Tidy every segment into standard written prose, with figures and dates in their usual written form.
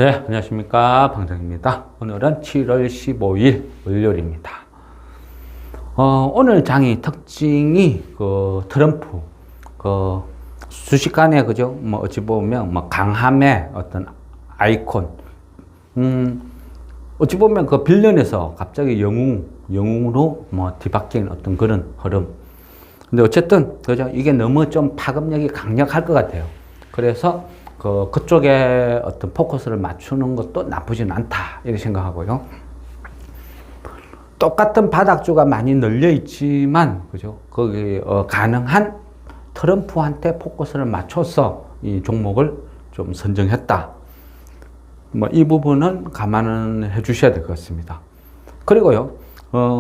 네, 안녕하십니까. 방정입니다. 오늘은 7월 15일 월요일입니다. 오늘 장의 특징이 트럼프, 순식간에, 그죠? 어찌 보면, 강함의 어떤 아이콘. 어찌 보면 빌런에서 갑자기 영웅으로 뒤바뀐 어떤 그런 흐름. 근데 어쨌든, 그죠? 이게 너무 좀 파급력이 강력할 것 같아요. 그래서 그쪽에 어떤 포커스를 맞추는 것도 나쁘진 않다. 이렇게 생각하고요. 똑같은 바닥주가 많이 널려 있지만, 그죠? 거기, 가능한 트럼프한테 포커스를 맞춰서 이 종목을 좀 선정했다. 이 부분은 감안해 주셔야 될 것 같습니다. 그리고요,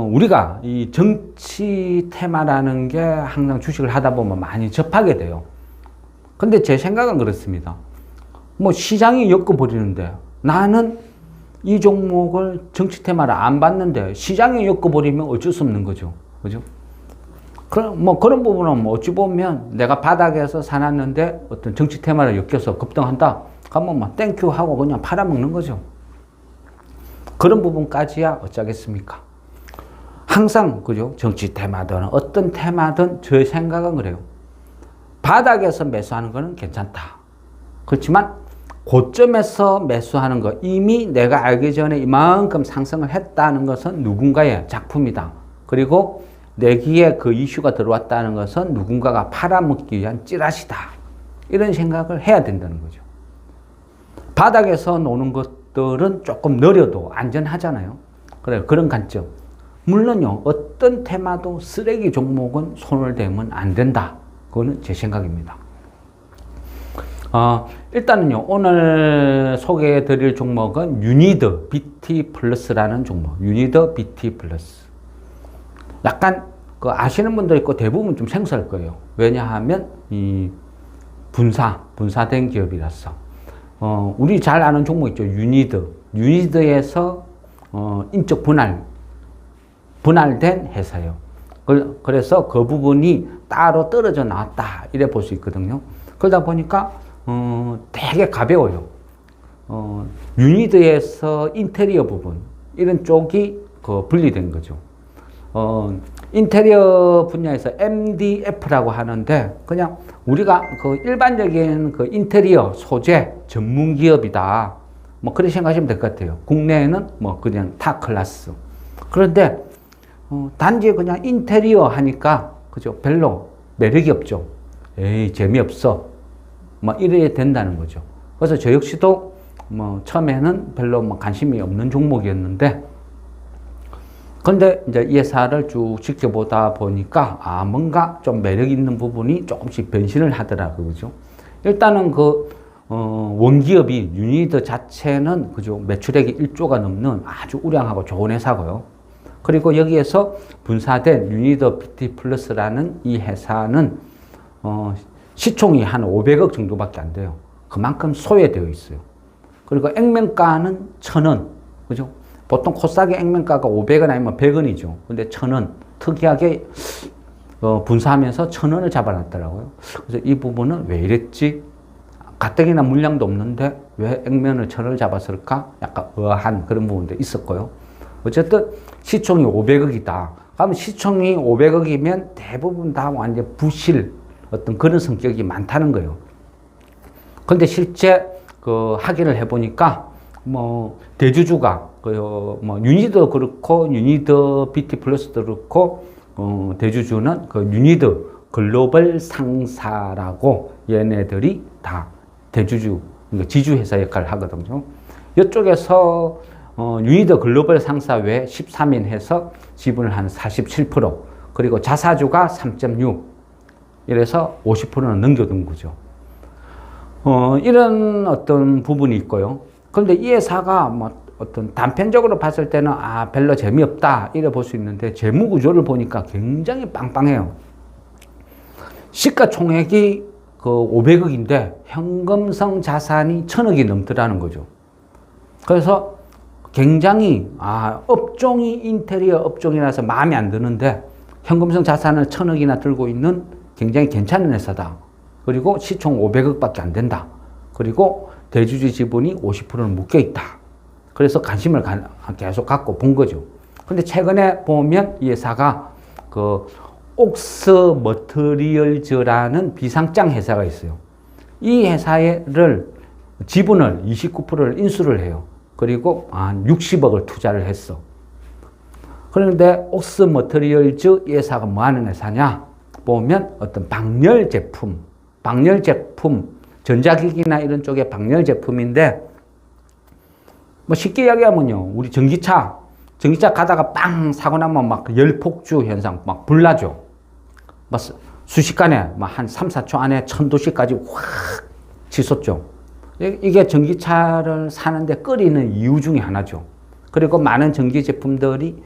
우리가 이 정치 테마라는 게 항상 주식을 하다 보면 많이 접하게 돼요. 근데 제 생각은 그렇습니다. 시장이 엮어버리는데 나는 이 종목을 정치 테마를 안 봤는데 시장이 엮어버리면 어쩔 수 없는 거죠. 그죠? 그런 부분은 어찌 보면 내가 바닥에서 사놨는데 어떤 정치 테마를 엮여서 급등한다. 그러면 땡큐 하고 그냥 팔아먹는 거죠. 그런 부분까지야 어쩌겠습니까? 항상, 그죠? 정치 테마든 어떤 테마든 제 생각은 그래요. 바닥에서 매수하는 거는 괜찮다. 그렇지만 고점에서 매수하는 거, 이미 내가 알기 전에 이만큼 상승을 했다는 것은 누군가의 작품이다. 그리고 내 귀에 그 이슈가 들어왔다는 것은 누군가가 팔아먹기 위한 찌라시다. 이런 생각을 해야 된다는 거죠. 바닥에서 노는 것들은 조금 느려도 안전하잖아요. 그래요. 그런 관점. 물론요, 어떤 테마도 쓰레기 종목은 손을 대면 안 된다. 그거는 제 생각입니다. 일단은요, 오늘 소개해 드릴 종목은 유니더 BT 플러스라는 종목. 유니더 BT 플러스. 약간, 아시는 분도 있고 대부분 좀 생소할 거예요. 왜냐하면, 분사된 기업이라서. 우리 잘 아는 종목 있죠. 유니더. 유니더에서, 인적 분할된 회사예요. 그래서 그 부분이 따로 떨어져 나왔다. 이래 볼 수 있거든요. 그러다 보니까, 되게 가벼워요. 유니드에서 인테리어 부분, 이런 쪽이 분리된 거죠. 인테리어 분야에서 MDF라고 하는데, 그냥 우리가 일반적인 인테리어 소재 전문 기업이다. 그렇게 생각하시면 될 것 같아요. 국내에는 그냥 타 클래스. 그런데, 단지 그냥 인테리어 하니까, 그죠? 별로 매력이 없죠. 에이, 재미없어. 이래야 된다는 거죠. 그래서 저 역시도 처음에는 별로 관심이 없는 종목이었는데, 근데 이제 이 회사를 쭉 지켜보다 보니까, 뭔가 좀 매력 있는 부분이 조금씩 변신을 하더라고요. 그죠? 일단은 원기업이 유니더 자체는, 그죠? 매출액이 1조가 넘는 아주 우량하고 좋은 회사고요. 그리고 여기에서 분사된 유니더 BT 플러스라는 이 회사는, 시총이 한 500억 정도밖에 안 돼요. 그만큼 소외되어 있어요. 그리고 액면가는 1,000원. 그죠? 보통 코스닥의 액면가가 500원 아니면 100원이죠. 근데 1,000원. 특이하게, 분사하면서 1,000원을 잡아놨더라고요. 그래서 이 부분은 왜 이랬지? 가뜩이나 물량도 없는데 왜 액면을 1,000원을 잡았을까? 약간 의아한 그런 부분도 있었고요. 어쨌든 시총이 500억이다. 그러면 시총이 500억이면 대부분 다 완전 부실, 어떤 그런 성격이 많다는 거예요. 근데 실제 확인을 해보니까 대주주가 유니더 그렇고 유니더 BT 플러스도 그렇고 대주주는 유니더 글로벌 상사라고 얘네들이 다 대주주, 그러니까 지주회사 역할을 하거든요. 이쪽에서 유니더 글로벌 상사 외 13인 해서 지분을 한 47%, 그리고 자사주가 3.6%, 이래서 50%는 넘겨둔 거죠. 이런 어떤 부분이 있고요. 그런데 이 회사가 어떤 단편적으로 봤을 때는 별로 재미없다 이래 볼 수 있는데, 재무 구조를 보니까 굉장히 빵빵해요. 시가총액이 500억인데 현금성 자산이 1,000억이 넘더라는 거죠. 그래서 굉장히 업종이 인테리어 업종이라서 마음에 안 드는데 현금성 자산을 1,000억이나 들고 있는 굉장히 괜찮은 회사다. 그리고 시총 500억밖에 안 된다. 그리고 대주주 지분이 50%는 묶여 있다. 그래서 관심을 계속 갖고 본 거죠. 근데 최근에 보면 이 회사가 그 옥스 머터리얼즈라는 비상장 회사가 있어요. 이 회사를 지분을 29%를 인수를 해요. 그리고 한 60억을 투자를 했어. 그런데 옥스 머터리얼즈 이 회사가 뭐 하는 회사냐? 보면 어떤 방열 제품, 전자기기나 이런 쪽의 방열 제품인데, 뭐 쉽게 이야기하면요, 우리 전기차 가다가 빵 사고 나면 막 열폭주 현상, 막 불나죠. 막 순식간에 막 한 3, 4초 안에 1000도씨까지 확 치솟죠. 이게 전기차를 사는데 끓이는 이유 중에 하나죠. 그리고 많은 전기 제품들이,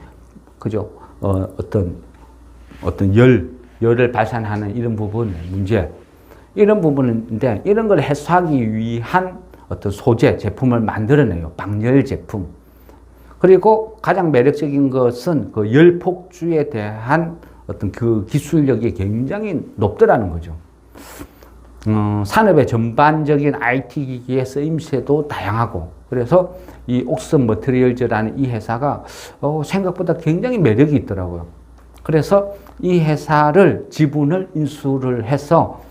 그죠, 어떤 열을 발산하는 이런 부분 문제, 이런 부분인데, 이런 걸 해소하기 위한 어떤 소재, 제품을 만들어내요. 방열 제품. 그리고 가장 매력적인 것은 그 열폭주에 대한 어떤 그 기술력이 굉장히 높더라는 거죠. 산업의 전반적인 IT 기기의 쓰임새도 다양하고, 그래서 이 옥슨 머터리얼즈라는 이 회사가 생각보다 굉장히 매력이 있더라고요. 그래서 이 회사를 지분을 인수를 해서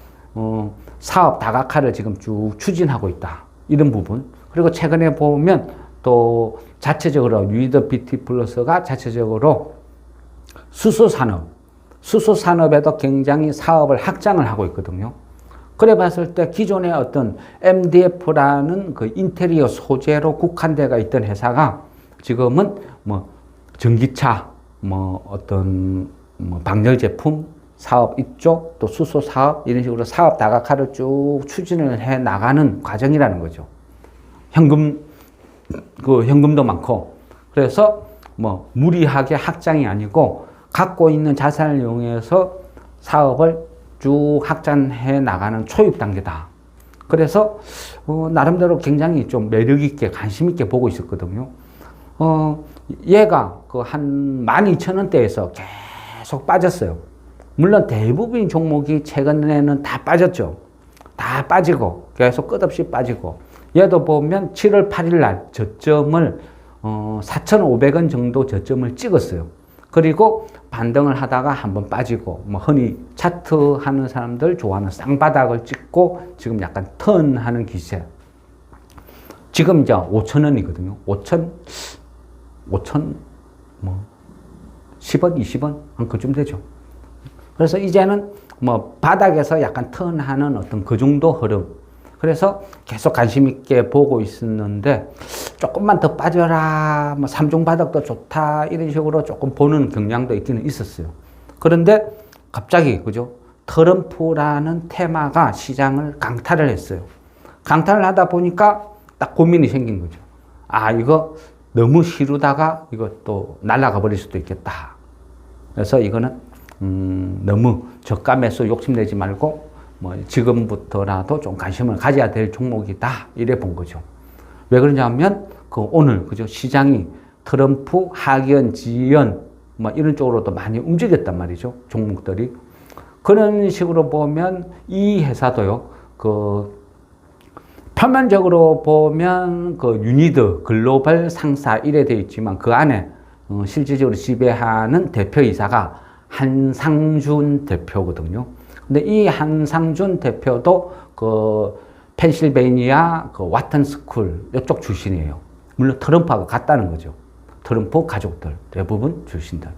사업 다각화를 지금 쭉 추진하고 있다. 이런 부분. 그리고 최근에 보면 또 자체적으로 유이더 비티 플러스가 자체적으로 수소산업에도 굉장히 사업을 확장을 하고 있거든요. 그래 봤을 때 기존의 어떤 MDF라는 그 인테리어 소재로 국한되어 있던 회사가 지금은 뭐 전기차, 뭐 어떤 뭐 방열 제품 사업 이쪽, 또 수소 사업, 이런 식으로 사업 다각화를 쭉 추진을 해 나가는 과정이라는 거죠. 현금도 많고, 그래서 뭐 무리하게 확장이 아니고 갖고 있는 자산을 이용해서 사업을 쭉 확장해 나가는 초입 단계다. 그래서 나름대로 굉장히 좀 매력 있게 관심 있게 보고 있었거든요. 얘가 그 한 12,000원대에서 계속 빠졌어요. 물론 대부분 종목이 최근에는 다 빠졌죠. 다 빠지고 계속 끝없이 빠지고, 얘도 보면 7월 8일 날 저점을 4,500원 정도 저점을 찍었어요. 그리고 반등을 하다가 한번 빠지고, 뭐 흔히 차트 하는 사람들 좋아하는 쌍바닥을 찍고 지금 약간 턴하는 기세. 지금 이제 5,000원이거든요. 5,000 뭐 10원, 20원 한 그쯤 되죠. 그래서 이제는 뭐 바닥에서 약간 턴하는 어떤 그 정도 흐름. 그래서 계속 관심 있게 보고 있었는데, 조금만 더 빠져라, 뭐 3종 바닥도 좋다, 이런 식으로 조금 보는 경향도 있기는 있었어요. 그런데 갑자기, 그죠? 트럼프라는 테마가 시장을 강타를 했어요. 강타를 하다 보니까 딱 고민이 생긴 거죠. 아, 이거 너무 시루다가 이것도 날아가 버릴 수도 있겠다. 그래서 이거는 너무 저가 매수 욕심내지 말고 뭐 지금부터라도 좀 관심을 가져야 될 종목이다, 이래 본 거죠. 왜 그러냐면 그 오늘, 그죠, 시장이 트럼프 하견 지연 뭐 이런 쪽으로도 많이 움직였단 말이죠, 종목들이. 그런 식으로 보면 이 회사도요, 그 표면적으로 보면 그 유니드 글로벌 상사 이래 되어 있지만 그 안에 실질적으로 지배하는 대표이사가 한상준 대표거든요. 근데 이 한상준 대표도 그 펜실베이니아 그 와튼 스쿨 이쪽 출신이에요. 물론 트럼프하고 같다는 거죠. 트럼프 가족들 대부분 출신들.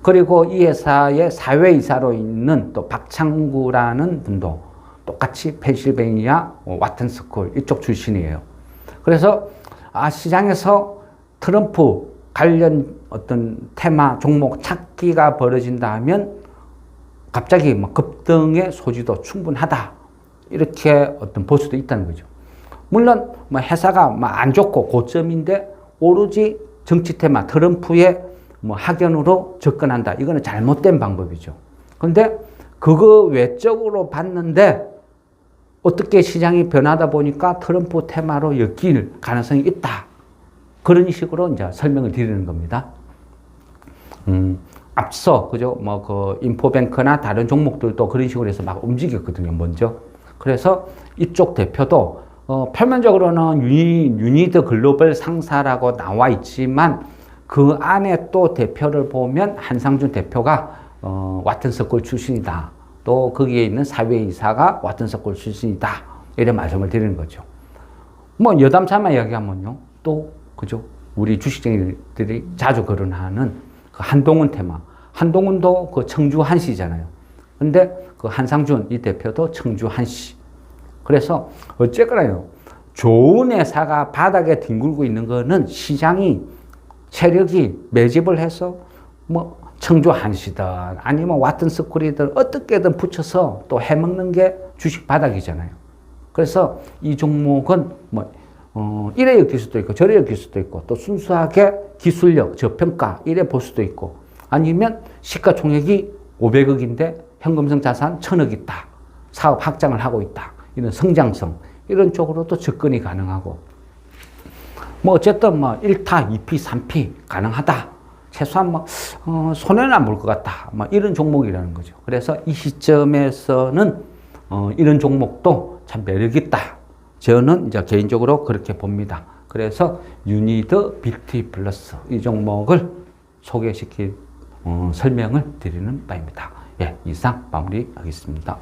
그리고 이 회사의 사회이사로 있는 또 박창구라는 분도 똑같이 펜실베이니아 와튼 스쿨 이쪽 출신이에요. 그래서 시장에서 트럼프 관련 어떤 테마 종목 찾기가 벌어진다면 갑자기 뭐 급등의 소지도 충분하다, 이렇게 어떤 볼 수도 있다는 거죠. 물론 뭐 회사가 뭐 안 좋고 고점인데 오로지 정치 테마 트럼프의 뭐 학연으로 접근한다, 이거는 잘못된 방법이죠. 그런데 그거 외적으로 봤는데 어떻게 시장이 변하다 보니까 트럼프 테마로 엮일 가능성이 있다, 그런 식으로 이제 설명을 드리는 겁니다. 앞서, 그죠, 뭐 그 인포뱅크나 다른 종목들도 그런 식으로 해서 막 움직였거든요, 먼저. 그래서 이쪽 대표도 표면적으로는 유니드 글로벌 상사라고 나와 있지만 그 안에 또 대표를 보면 한상준 대표가 와튼스쿨 출신이다. 또 거기에 있는 사회이사가 와튼스쿨 출신이다. 이런 말씀을 드리는 거죠. 뭐 여담차만 이야기하면요. 또 그죠? 우리 주식쟁이들이 자주 거론하는 그 한동훈 테마. 한동훈도 그 청주 한씨잖아요. 근데 그 한상준 이 대표도 청주 한씨. 그래서 어쨌거나요. 좋은 회사가 바닥에 뒹굴고 있는 거는 시장이 세력이 매집을 해서 뭐 청주 한시든 아니면 와튼스쿨이든 어떻게든 붙여서 또 해먹는 게 주식 바닥이잖아요. 그래서 이 종목은 뭐 이래 엮일 수도 있고 저래 엮일 수도 있고 또 순수하게 기술력, 저평가 이래 볼 수도 있고 아니면 시가총액이 500억인데 현금성 자산 1000억 있다. 사업 확장을 하고 있다. 이런 성장성 이런 쪽으로도 접근이 가능하고 뭐 어쨌든 뭐 1타, 2피, 3피 가능하다. 최소한 뭐 손해는 안 볼 것 같다. 뭐 이런 종목이라는 거죠. 그래서 이 시점에서는 이런 종목도 참 매력 있다. 저는 이제 개인적으로 그렇게 봅니다. 그래서 유니드 뷰티 플러스 이 종목을 소개시킬 설명을 드리는 바입니다. 예, 이상 마무리하겠습니다.